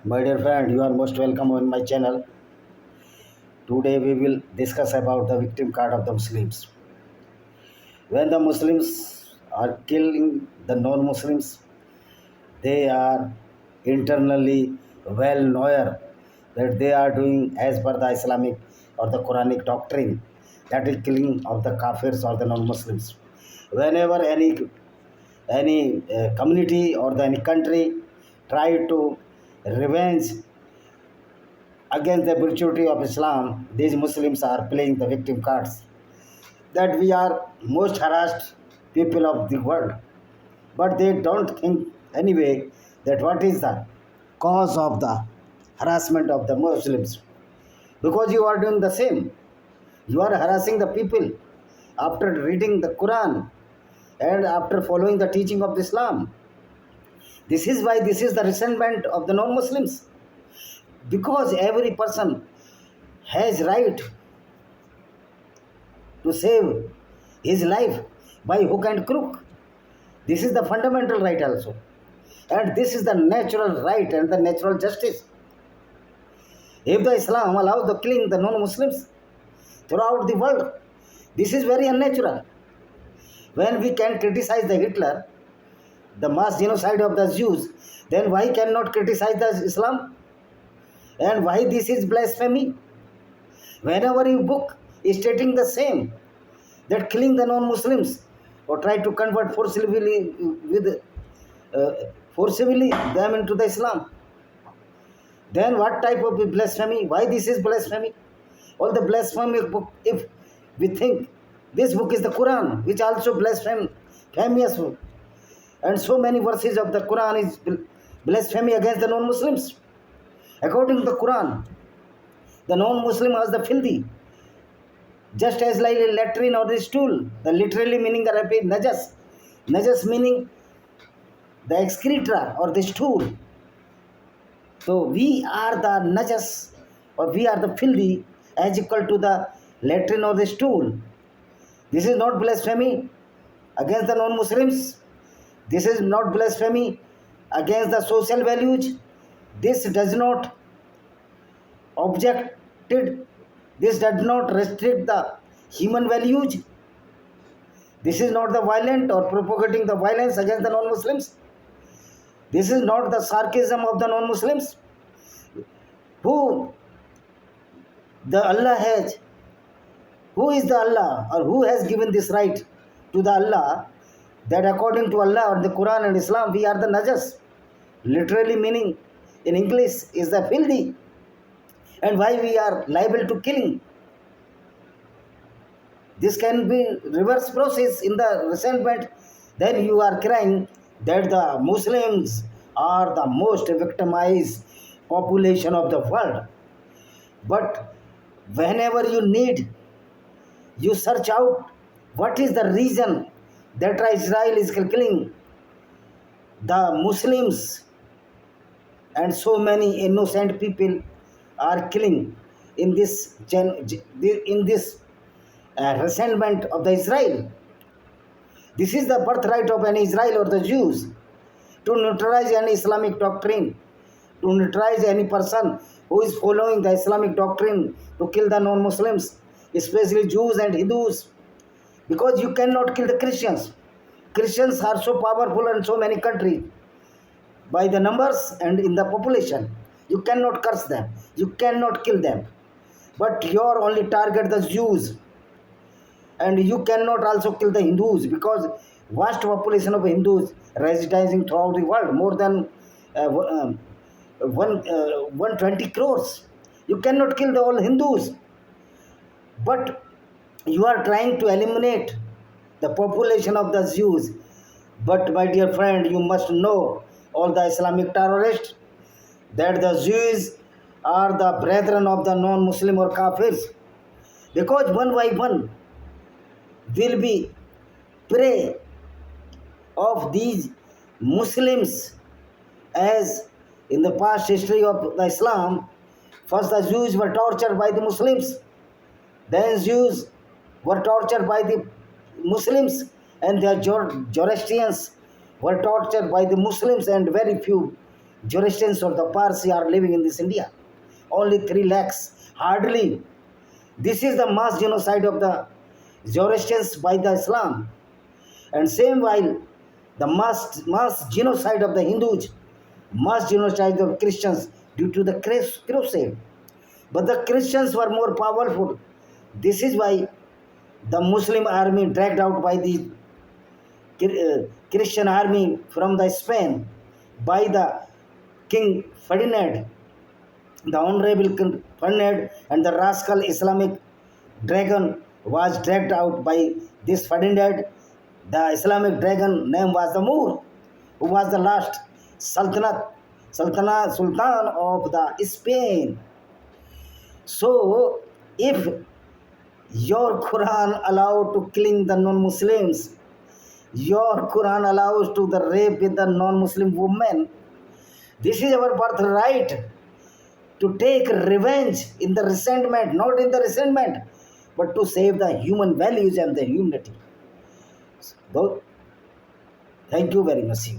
My dear friend, you are most welcome on my channel. Today we will discuss about the victim card of the Muslims. When the Muslims are killing the non-Muslims, they are internally well aware that they are doing as per the Islamic or the Quranic doctrine, that is killing of the KAFFIRs or the non-Muslims. Whenever any community or any country try to revenge against the virtuity of Islam, these Muslims are playing the victim cards. That we are most harassed people of the world, but they don't think anyway that what is the cause of the harassment of the Muslims. Because you are doing the same. You are harassing the people after reading the Quran and after following the teaching of Islam. This is why this is the resentment of the non-Muslims. Because every person has right to save his life by hook and crook. This is the fundamental right also. And this is the natural right and the natural justice. If the Islam allows the killing the non-Muslims throughout the world, this is very unnatural. When we can criticize the Hitler, the mass genocide of the Jews, then why cannot criticize the Islam? And why this is blasphemy? Whenever you book is stating the same, that killing the non-Muslims or try to convert forcibly them into the Islam, then what type of blasphemy? Why this is blasphemy? All the blasphemy book, if we think this book is the Quran, which also blasphemous book, and so many verses of the Quran is blasphemy against the non-Muslims. According to the Quran, the non-Muslim is the filthy, just as like a latrine or a stool. The literally meaning the Arabic najas. Najas meaning the excreta or the stool. So we are the najas or we are the filthy as equal to the latrine or the stool. This is not blasphemy against the non-Muslims. This is not blasphemy against the social values. This does not objected. This does not restrict the human values. This is not the violent or propagating the violence against the non-Muslims. This is not the sarcasm of the non-Muslims. Who the Allah has? Who is the Allah or who has given this right to the Allah that according to Allah or the Quran and Islam we are the najas? Literally meaning in English is the filthy. And why we are liable to killing? This can be reverse process in the resentment. Then you are crying that the Muslims are the most victimized population of the world. But whenever you need, you search out what is the reason that Israel is killing the Muslims and so many innocent people are killing in this resentment of the Israel. This is the birthright of an Israel or the Jews to neutralize any Islamic doctrine, to neutralize any person who is following the Islamic doctrine, to kill the non-Muslims, especially Jews and Hindus, because you cannot kill the Christians. Christians are so powerful in so many countries by the numbers and in the population. You cannot curse them. You cannot kill them. But your only target the Jews. And you cannot also kill the Hindus because vast population of Hindus residing throughout the world, more than 120 crores. You cannot kill the all Hindus. But you are trying to eliminate the population of the Jews. But my dear friend, you must know all the Islamic terrorists that the Jews are the brethren of the non-Muslim or Kaffirs, because one by one will be prey of these Muslims. As in the past history of the Islam, first the Jews were tortured by the Muslims, then Jews were tortured by the Muslims, and their Zoroastrians were tortured by the Muslims, and very few Zoroastrians or the Parsi are living in this India. Only 3 lakhs, hardly. This is the mass genocide of the Zoroastrians by the Islam. And same while the mass genocide of the Hindus, mass genocide of Christians due to the crusade. But the Christians were more powerful. This is why the Muslim army dragged out by the Christian army from the Spain by the King Ferdinand, the honorable King Ferdinand, and the rascal Islamic dragon was dragged out by this Ferdinand. The Islamic dragon name was the Moor, who was the last Sultan of the Spain. So, if your Quran allowed to killing the non-Muslims, your Quran allows to the rape with the non-Muslim women, this is our birthright to take revenge in the resentment, not in the resentment, but to save the human values and the humanity. So, thank you very much.